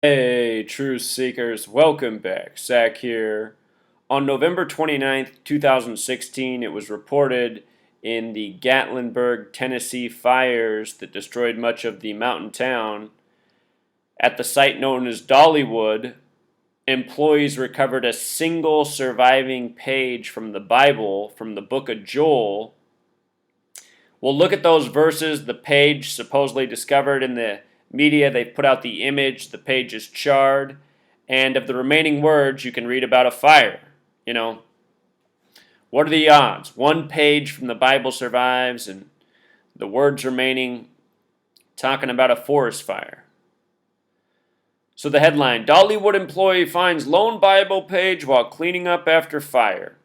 Hey, truth seekers, welcome back. Zach here. On November 29th, 2016, it was reported in the Gatlinburg, Tennessee fires that destroyed much of the mountain town. At the site known as Dollywood, employees recovered a single surviving page from the Bible, from the book of Joel. We'll look at those verses, the page supposedly discovered in the media. They've put out the image, the page is charred, and of the remaining words, you can read about a fire. You know, what are the odds? One page from the Bible survives, and the words remaining talking about a forest fire. So the headline, Dollywood employee finds lone Bible page while cleaning up after fire.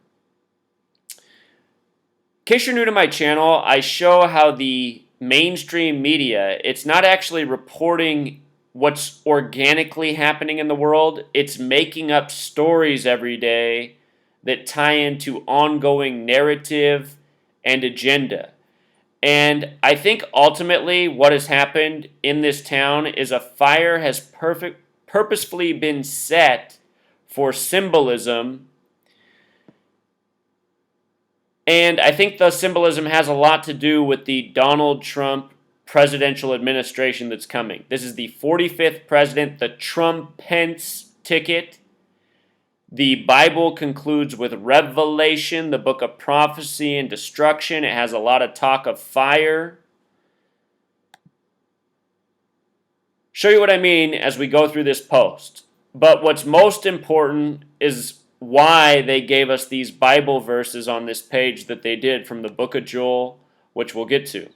In case you're new to my channel, I show how the mainstream media, it's not actually reporting what's organically happening in the world. It's making up stories every day that tie into ongoing narrative and agenda. And I think ultimately what has happened in this town is a fire has purposefully been set for symbolism. And I think the symbolism has a lot to do with the Donald Trump presidential administration that's coming. This is the 45th president, the Trump-Pence ticket. The Bible concludes with Revelation, the book of prophecy and destruction. It has a lot of talk of fire. Show you what I mean as we go through this post. But what's most important is why they gave us these Bible verses on this page that they did from the book of Joel, which we'll get to.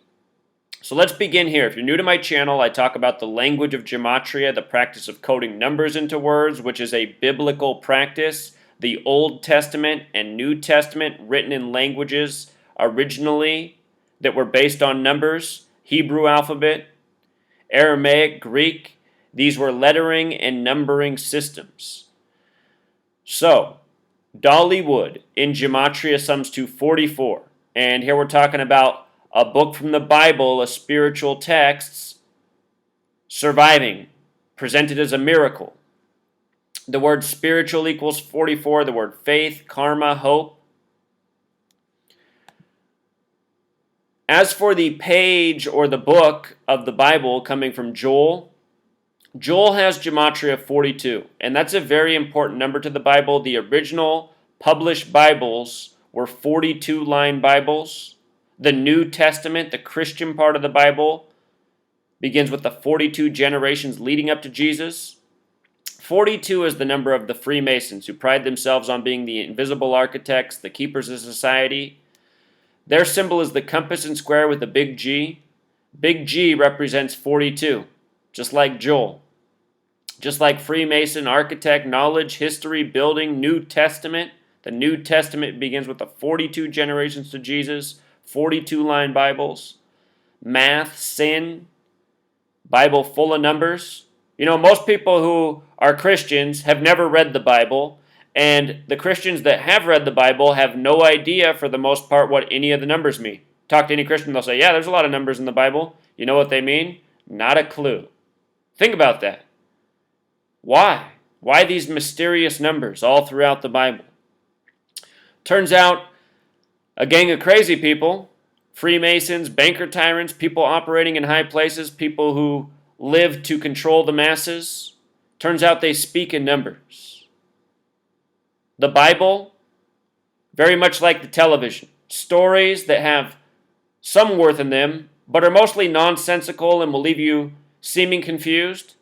So let's begin here. If you're new to my channel, I talk about the language of gematria, the practice of coding numbers into words, which is a biblical practice. The Old Testament and New Testament written in languages originally that were based on numbers, Hebrew alphabet, Aramaic, Greek. These were lettering and numbering systems. So, Dollywood in gematria sums to 44. And here we're talking about a book from the Bible, a spiritual text, surviving, presented as a miracle. The word spiritual equals 44, the word faith, karma, hope. As for the page or the book of the Bible coming from Joel, Joel has gematria 42, and that's a very important number to the Bible. The original published Bibles were 42-line Bibles. The New Testament, the Christian part of the Bible, begins with the 42 generations leading up to Jesus. 42 is the number of the Freemasons, who pride themselves on being the invisible architects, the keepers of society. Their symbol is the compass and square with a big G. Big G represents 42, just like Joel. Just like Freemason, architect, knowledge, history, building, New Testament. The New Testament begins with the 42 generations to Jesus, 42-line Bibles. Math, sin, Bible full of numbers. You know, most people who are Christians have never read the Bible, and the Christians that have read the Bible have no idea, for the most part, what any of the numbers mean. Talk to any Christian, they'll say, yeah, there's a lot of numbers in the Bible. You know what they mean? Not a clue. Think about that. Why? Why these mysterious numbers all throughout the Bible? Turns out, a gang of crazy people, Freemasons, banker tyrants, people operating in high places, people who live to control the masses, turns out they speak in numbers. The Bible, very much like the television, stories that have some worth in them, but are mostly nonsensical and will leave you seeming confused.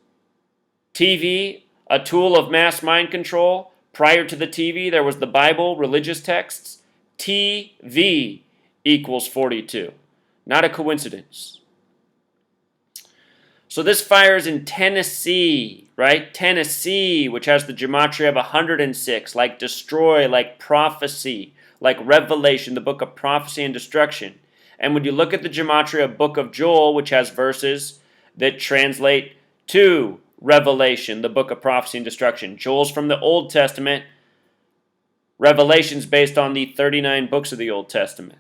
TV, a tool of mass mind control. Prior to the TV, there was the Bible, religious texts. TV equals 42. Not a coincidence. So this fire is in Tennessee, right? Tennessee, which has the gematria of 106, like destroy, like prophecy, like Revelation, the book of prophecy and destruction. And when you look at the gematria of book of Joel, which has verses that translate to Revelation, the book of prophecy and destruction. Joel's from the Old Testament. Revelation's based on the 39 books of the Old Testament.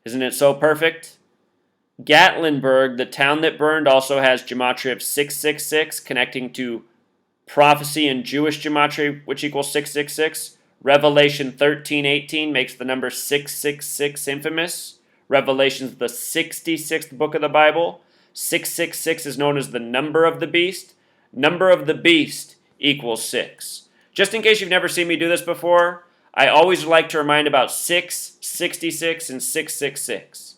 Isn't it so perfect? Gatlinburg, the town that burned, also has gematria of 666, connecting to prophecy and Jewish gematria, which equals 666. Revelation 13:18 makes the number 666 infamous. Revelation is the 66th book of the Bible. 666 is known as the number of the beast. Number of the beast equals 6. Just in case you've never seen me do this before, I always like to remind about 6, 66, and 666.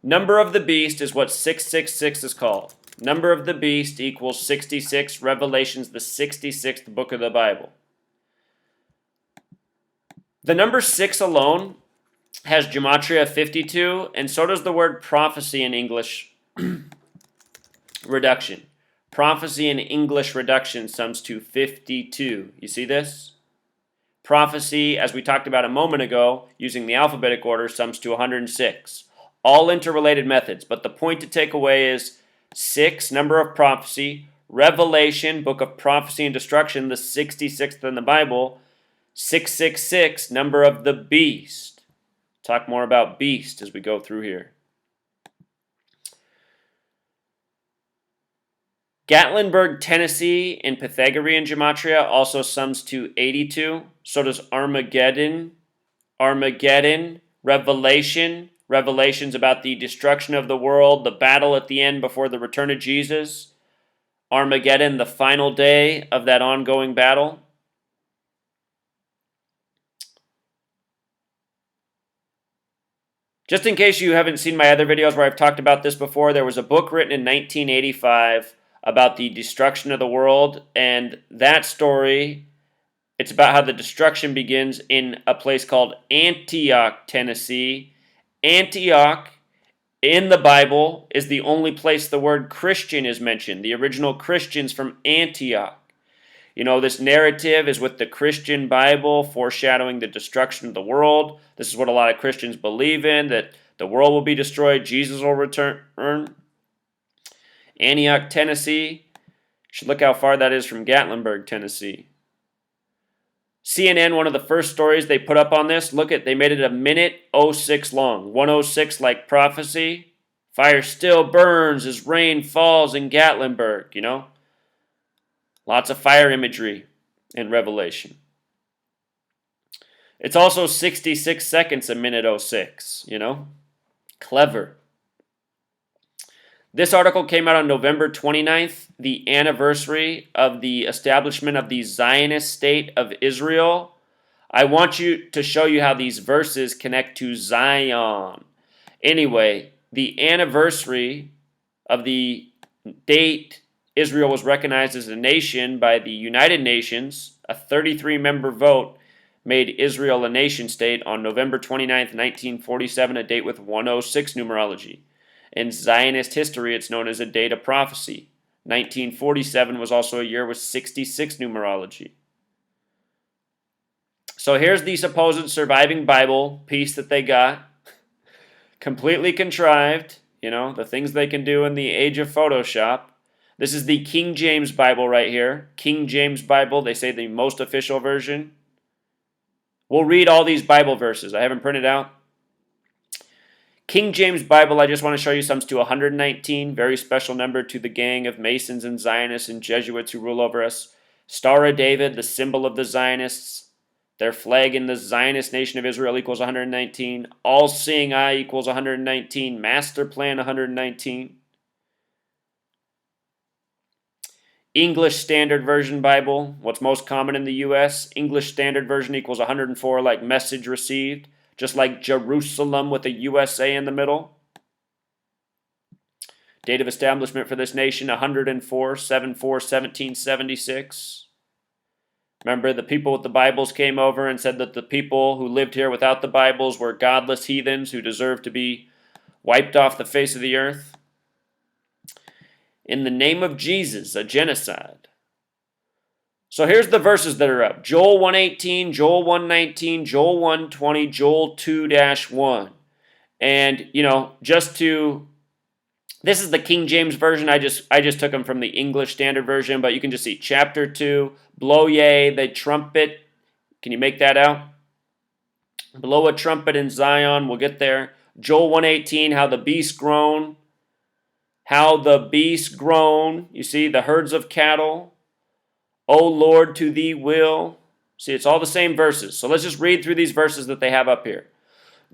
Number of the beast is what 666 is called. Number of the beast equals 66. Revelation's the 66th book of the Bible. The number 6 alone has gematria of 52, and so does the word prophecy in English reduction. Prophecy in English reduction sums to 52. You see this? Prophecy, as we talked about a moment ago, using the alphabetic order, sums to 106. All interrelated methods, but the point to take away is 6, number of prophecy, Revelation, book of prophecy and destruction, the 66th in the Bible, 666, number of the beast. Talk more about beast as we go through here. Gatlinburg, Tennessee, in Pythagorean gematria also sums to 82. So does Armageddon. Armageddon, Revelation. Revelation's about the destruction of the world, the battle at the end before the return of Jesus. Armageddon, the final day of that ongoing battle. Just in case you haven't seen my other videos where I've talked about this before, there was a book written in 1985 about the destruction of the world, and that story, it's about how the destruction begins in a place called Antioch, Tennessee. Antioch, in the Bible, is the only place the word Christian is mentioned, the original Christians from Antioch. You know, this narrative is with the Christian Bible foreshadowing the destruction of the world. This is what a lot of Christians believe in, that the world will be destroyed, Jesus will return. Antioch, Tennessee. You should look how far that is from Gatlinburg, Tennessee. CNN, one of the first stories they put up on this, look at, they made it a minute 06 long. 106 like prophecy. Fire still burns as rain falls in Gatlinburg, you know. Lots of fire imagery in Revelation. It's also 66 seconds a minute 06, you know. Clever. This article came out on November 29th, the anniversary of the establishment of the Zionist state of Israel. I want you to show you how these verses connect to Zion. Anyway, the anniversary of the date Israel was recognized as a nation by the United Nations, a 33-member vote made Israel a nation state on November 29th, 1947, a date with 106 numerology. In Zionist history, it's known as a date of prophecy. 1947 was also a year with 66 numerology. So here's the supposed surviving Bible piece that they got. Completely contrived, you know, the things they can do in the age of Photoshop. This is the King James Bible right here. King James Bible, they say the most official version. We'll read all these Bible verses. I haven't printed out. King James Bible, I just want to show you sums to 119, very special number to the gang of Masons and Zionists and Jesuits who rule over us. Star of David, the symbol of the Zionists. Their flag in the Zionist nation of Israel equals 119. All-seeing eye equals 119. Master plan 119. English Standard Version Bible, what's most common in the U.S. English Standard Version equals 104, like message received. Just like Jerusalem with a USA in the middle. Date of establishment for this nation, 104/7/4/1776. Remember, the people with the Bibles came over and said that the people who lived here without the Bibles were godless heathens who deserved to be wiped off the face of the earth. In the name of Jesus, a genocide. So here's the verses that are up. Joel 1:18, Joel 1:19, Joel 1:20, Joel 2-1. And, you know, this is the King James Version. I just took them from the English Standard Version, but you can just see chapter 2, blow ye the trumpet. Can you make that out? Blow a trumpet in Zion. We'll get there. Joel 1:18, how the beast groan. How the beast groan. You see, the herds of cattle. O Lord, to thee will. See, it's all the same verses. So let's just read through these verses that they have up here.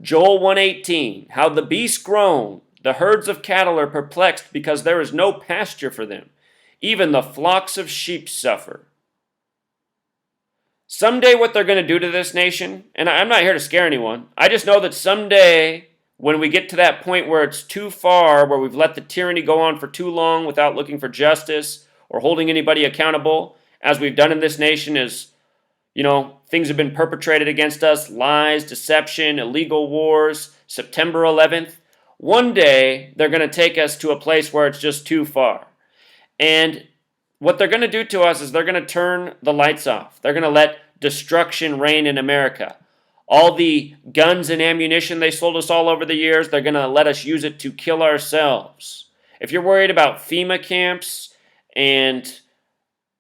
Joel 1:18, how the beasts groan, the herds of cattle are perplexed because there is no pasture for them. Even the flocks of sheep suffer. Someday what they're going to do to this nation, and I'm not here to scare anyone, I just know that someday when we get to that point where it's too far, where we've let the tyranny go on for too long without looking for justice or holding anybody accountable, as we've done in this nation is, things have been perpetrated against us, lies, deception, illegal wars, September 11th. One day, they're going to take us to a place where it's just too far. And what they're going to do to us is they're going to turn the lights off. They're going to let destruction reign in America. All the guns and ammunition they sold us all over the years, they're going to let us use it to kill ourselves. If you're worried about FEMA camps and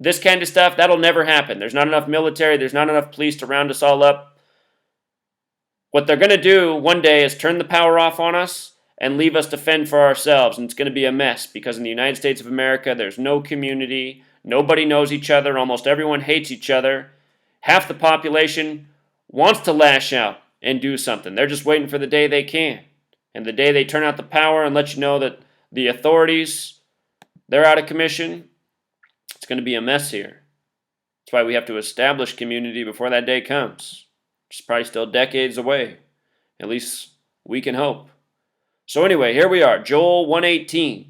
this kind of stuff, that'll never happen. There's not enough military, there's not enough police to round us all up. What they're going to do one day is turn the power off on us and leave us to fend for ourselves. And it's going to be a mess because in the United States of America, there's no community. Nobody knows each other. Almost everyone hates each other. Half the population wants to lash out and do something. They're just waiting for the day they can. And the day they turn out the power and let you know that the authorities, they're out of commission, it's going to be a mess here. That's why we have to establish community before that day comes. It's probably still decades away. At least we can hope. So anyway, here we are, Joel 1:18.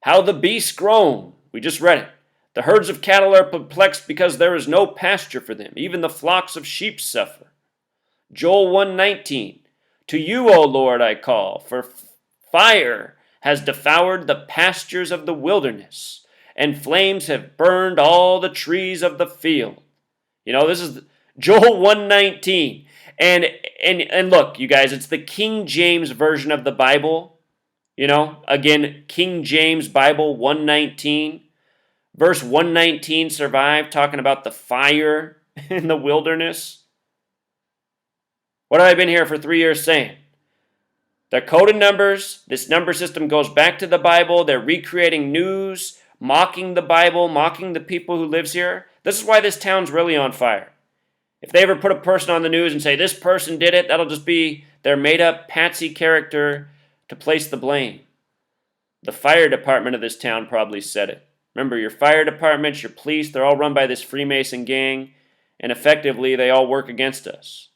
How the beasts groan. We just read it. The herds of cattle are perplexed because there is no pasture for them. Even the flocks of sheep suffer. Joel 1:19. To you, O Lord, I call, for fire has devoured the pastures of the wilderness, and flames have burned all the trees of the field. This is Joel 1:19. And look, you guys, it's the King James version of the Bible. Again, King James Bible 1:19. Verse 119 survived, talking about the fire in the wilderness. What have I been here for 3 years saying? They're coded numbers. This number system goes back to the Bible. They're recreating news, mocking the Bible, mocking the people who lives here. This is why this town's really on fire. If they ever put a person on the news and say, this person did it, that'll just be their made-up patsy character to place the blame. The fire department of this town probably said it. Remember, your fire departments, your police, they're all run by this Freemason gang, and effectively, they all work against us.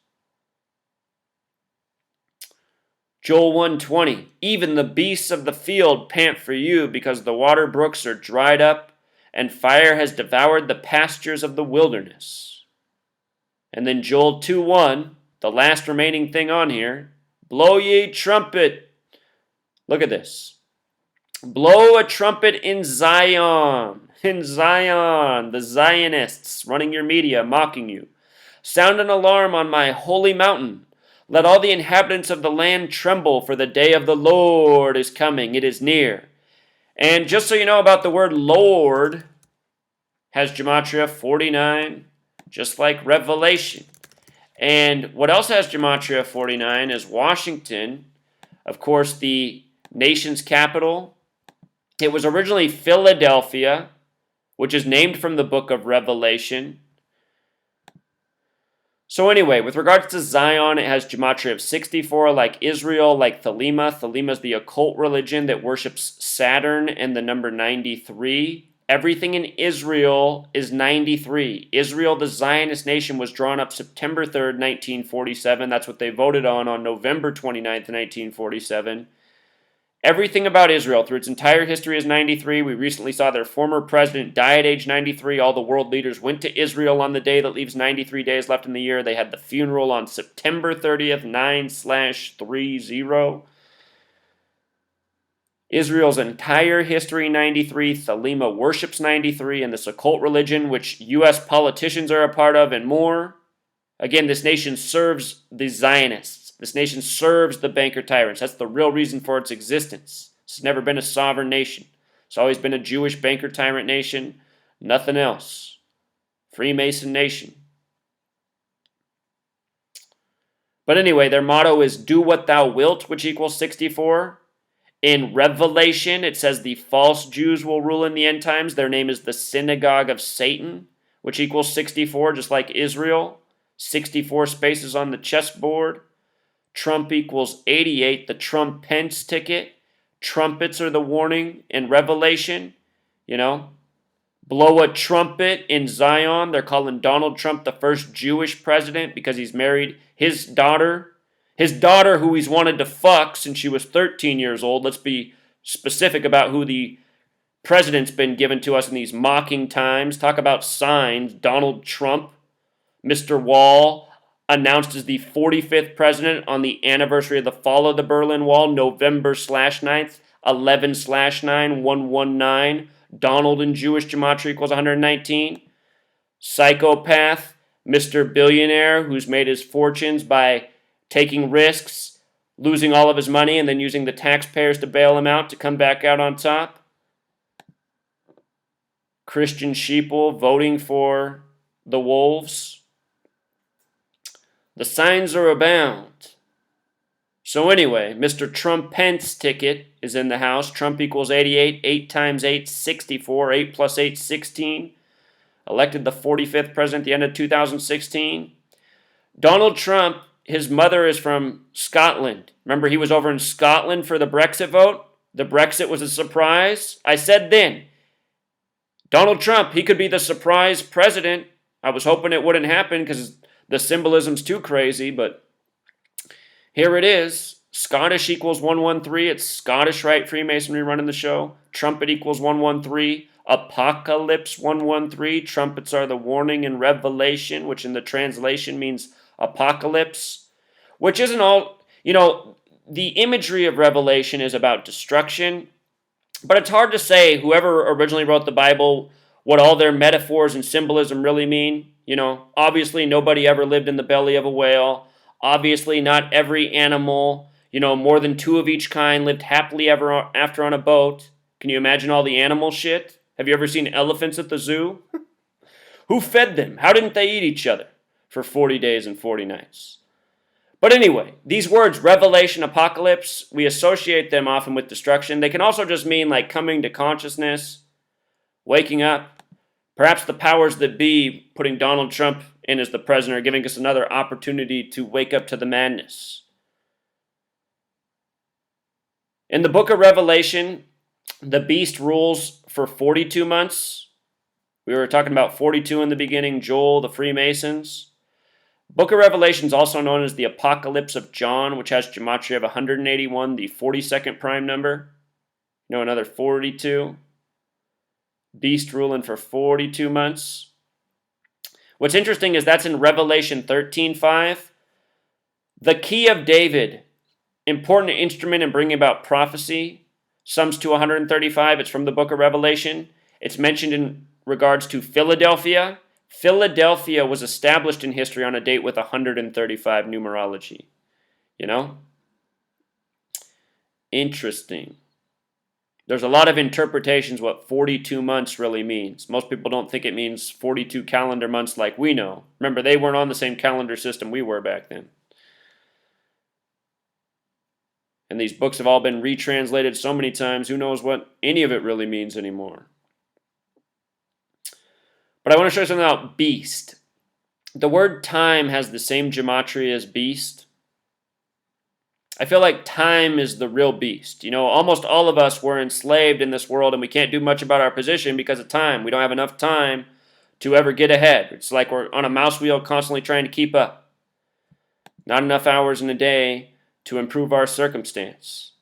Joel 1:20, even the beasts of the field pant for you because the water brooks are dried up, and fire has devoured the pastures of the wilderness. And then Joel 2:1, the last remaining thing on here, blow ye trumpet. Look at this. Blow a trumpet in Zion. In Zion, the Zionists running your media, mocking you. Sound an alarm on my holy mountain. Let all the inhabitants of the land tremble, for the day of the Lord is coming. It is near. And just so you know about the word Lord, has Gematria 49, just like Revelation. And what else has Gematria 49 is Washington, of course, the nation's capital. It was originally Philadelphia, which is named from the book of Revelation. So anyway, with regards to Zion, it has Gematria of 64, like Israel, like Thelema. Thelema is the occult religion that worships Saturn and the number 93. Everything in Israel is 93. Israel, the Zionist nation, was drawn up September 3rd, 1947. That's what they voted on November 29th, 1947. Everything about Israel through its entire history is 93. We recently saw their former president die at age 93. All the world leaders went to Israel on the day that leaves 93 days left in the year. They had the funeral on September 30th, 9/30. Israel's entire history, 93. Thelema worships 93 and this occult religion, which U.S. politicians are a part of, and more. Again, this nation serves the Zionists. This nation serves the banker tyrants. That's the real reason for its existence. It's never been a sovereign nation. It's always been a Jewish banker tyrant nation. Nothing else. Freemason nation. But anyway, their motto is do what thou wilt, which equals 64. In Revelation, it says the false Jews will rule in the end times. Their name is the synagogue of Satan, which equals 64, just like Israel. 64 spaces on the chessboard. Trump equals 88, the Trump-Pence ticket. Trumpets are the warning in Revelation. Blow a trumpet in Zion. They're calling Donald Trump the first Jewish president because he's married his daughter. His daughter, who he's wanted to fuck since she was 13 years old. Let's be specific about who the president's been given to us in these mocking times. Talk about signs. Donald Trump, Mr. Wall, announced as the 45th president on the anniversary of the fall of the Berlin Wall, November/9th, 11/9/119. Donald in Jewish gematria equals 119. Psychopath, Mr. Billionaire, who's made his fortunes by taking risks, losing all of his money, and then using the taxpayers to bail him out to come back out on top. Christian sheeple voting for the wolves. The signs are abound. So anyway, Mr. Trump-Pence ticket is in the house. Trump equals 88. 8 times 8, 64. 8 plus 8, 16. Elected the 45th president at the end of 2016. Donald Trump, his mother is from Scotland. Remember, he was over in Scotland for the Brexit vote? The Brexit was a surprise. I said then, Donald Trump, he could be the surprise president. I was hoping it wouldn't happen because the symbolism's too crazy, but here it is. Scottish equals 113. It's Scottish Rite Freemasonry running the show. Trumpet equals 113. Apocalypse 113. Trumpets are the warning in Revelation, which in the translation means apocalypse, which isn't all, the imagery of Revelation is about destruction, but it's hard to say whoever originally wrote the Bible, what all their metaphors and symbolism really mean. Obviously nobody ever lived in the belly of a whale. Obviously not every animal, more than 2 of each kind lived happily ever after on a boat. Can you imagine all the animal shit? Have you ever seen elephants at the zoo? Who fed them? How didn't they eat each other for 40 days and 40 nights? But anyway, these words, revelation, apocalypse, we associate them often with destruction. They can also just mean like coming to consciousness, waking up. Perhaps the powers that be putting Donald Trump in as the president are giving us another opportunity to wake up to the madness. In the book of Revelation, the beast rules for 42 months. We were talking about 42 in the beginning, Joel, the Freemasons. Book of Revelation is also known as the Apocalypse of John, which has gematria of 181, the 42nd prime number. Another 42. Beast ruling for 42 months. What's interesting is that's in Revelation 13:5. The key of David, important instrument in bringing about prophecy, sums to 135. It's from the book of Revelation. It's mentioned in regards to Philadelphia. Philadelphia was established in history on a date with 135 numerology. Interesting. There's a lot of interpretations what 42 months really means. Most people don't think it means 42 calendar months like we know. Remember, they weren't on the same calendar system we were back then. And these books have all been retranslated so many times, who knows what any of it really means anymore. But I want to show you something about beast. The word time has the same gematria as beast. I feel like time is the real beast. Almost all of us were enslaved in this world and we can't do much about our position because of time. We don't have enough time to ever get ahead. It's like we're on a mouse wheel constantly trying to keep up. Not enough hours in a day to improve our circumstance.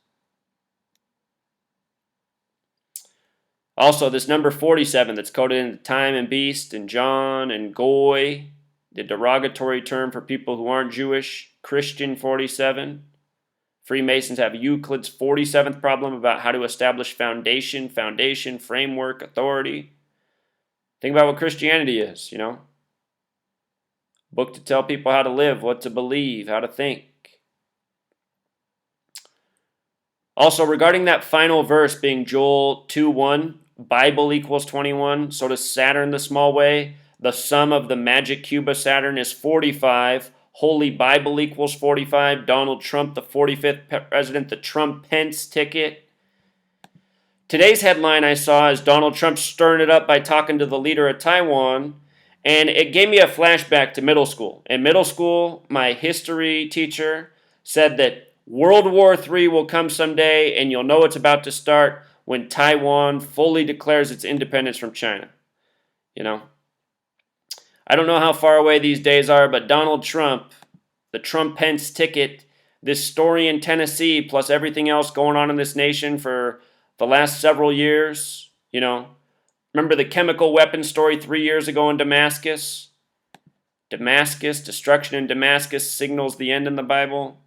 Also, this number 47 that's coded into time and beast and John and Goy, the derogatory term for people who aren't Jewish, Christian 47. Freemasons have Euclid's 47th problem about how to establish foundation, framework, authority. Think about what Christianity is, Book to tell people how to live, what to believe, how to think. Also, regarding that final verse being Joel 2:1, Bible equals 21, so does Saturn the small way. The sum of the magic cube of Saturn is 45. Holy Bible equals 45. Donald Trump, the 45th president, the Trump-Pence ticket. Today's headline I saw is Donald Trump stirring it up by talking to the leader of Taiwan, and it gave me a flashback to middle school. In middle school, my history teacher said that World War III will come someday, and you'll know it's about to start when Taiwan fully declares its independence from China. You know, I don't know how far away these days are, but Donald Trump, the Trump-Pence ticket, this story in Tennessee, plus everything else going on in this nation for the last several years, you know. Remember the chemical weapons story 3 years ago in Damascus? Damascus, destruction in Damascus signals the end in the Bible.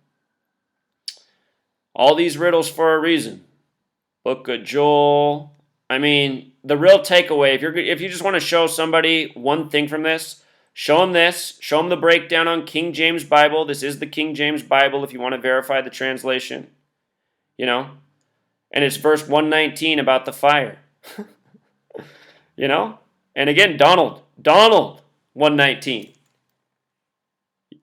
All these riddles for a reason. Book of Joel. I mean, the real takeaway, if you just want to show somebody one thing from this, show them this. Show them the breakdown on King James Bible. This is the King James Bible if you want to verify the translation. You know? And it's verse 119 about the fire. You know? And again, Donald, 119.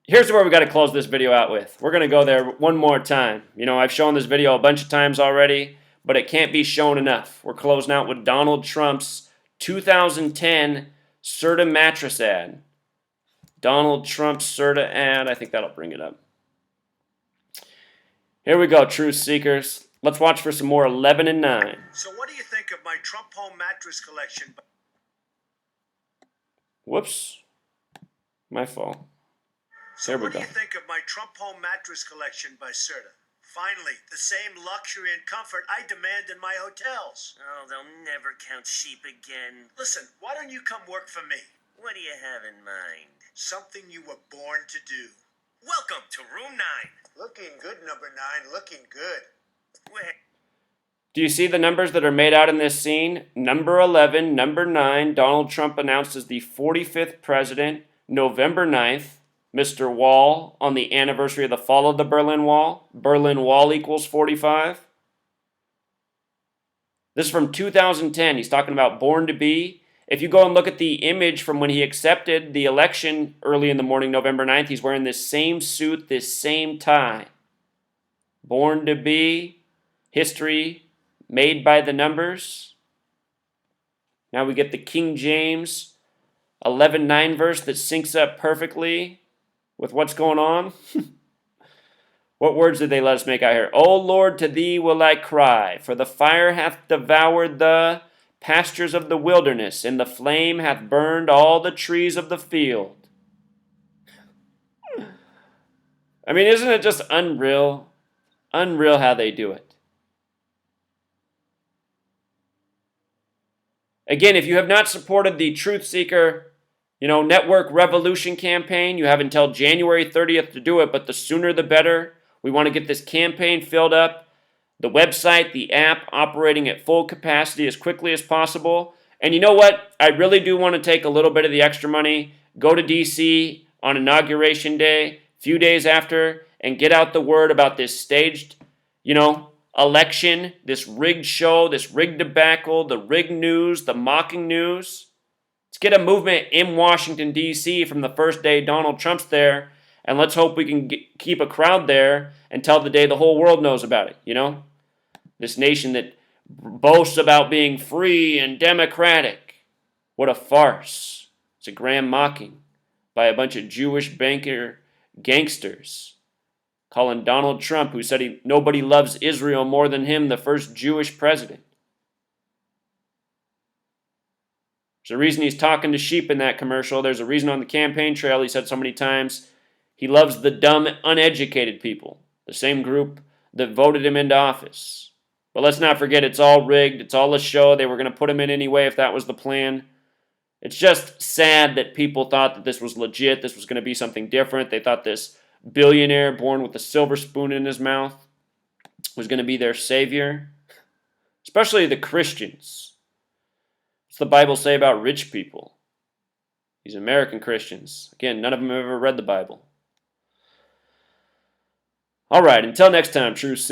Here's where we got to close this video out with. We're going to go there one more time. You know, I've shown this video a bunch of times already, but it can't be shown enough. We're closing out with Donald Trump's 2010 Serta mattress ad. Donald Trump Serta ad. I think that'll bring it up. Here we go, truth seekers. Let's watch for some more 11 and 9. So what do you think of my Trump home mattress collection? Whoops. My fault. So there we what go. do you think of my Trump home mattress collection by Serta? Finally, the same luxury and comfort I demand in my hotels. Oh, they'll never count sheep again. Listen, why don't you come work for me? What do you have in mind? Something you were born to do. Welcome to room 9. Looking good, number 9. Looking good. Where? Do you see the numbers that are made out in this scene? Number 11, number 9, Donald Trump announced as the 45th president, November 9th. Mr. Wall, on the anniversary of the fall of the Berlin Wall. Berlin Wall equals 45. This is from 2010. He's talking about born to be. If you go and look at the image from when he accepted the election early in the morning, November 9th, he's wearing this same suit, this same tie. Born to be. History made by the numbers. Now we get the King James 11:9 verse that syncs up perfectly with what's going on. What words did they let us make out here? O Lord, to thee will I cry, for the fire hath devoured the pastures of the wilderness, and the flame hath burned all the trees of the field. I mean, isn't it just unreal? Unreal how they do it. Again, if you have not supported the Truth Seeker, Network Revolution campaign, you have until January 30th to do it, but the sooner the better. We want to get this campaign filled up, the website, the app operating at full capacity as quickly as possible. And you know what? I really do want to take a little bit of the extra money, go to D.C. on Inauguration Day, a few days after, and get out the word about this staged, election, this rigged show, this rigged debacle, the rigged news, the mocking news. Let's get a movement in Washington, D.C. from the first day Donald Trump's there, and let's hope we can keep a crowd there until the day the whole world knows about it, This nation that boasts about being free and democratic. What a farce. It's a grand mocking by a bunch of Jewish banker gangsters, calling Donald Trump, who said nobody loves Israel more than him, the first Jewish president. There's a reason he's talking to sheep in that commercial. There's a reason on the campaign trail he said so many times he loves the dumb, uneducated people, the same group that voted him into office. But let's not forget, it's all rigged. It's all a show. They were going to put him in anyway if that was the plan. It's just sad that people thought that this was legit. This was going to be something different. They thought this billionaire born with a silver spoon in his mouth was going to be their savior, especially the Christians. What's the Bible say about rich people? These American Christians. Again, none of them have ever read the Bible. All right, until next time, True Seekers.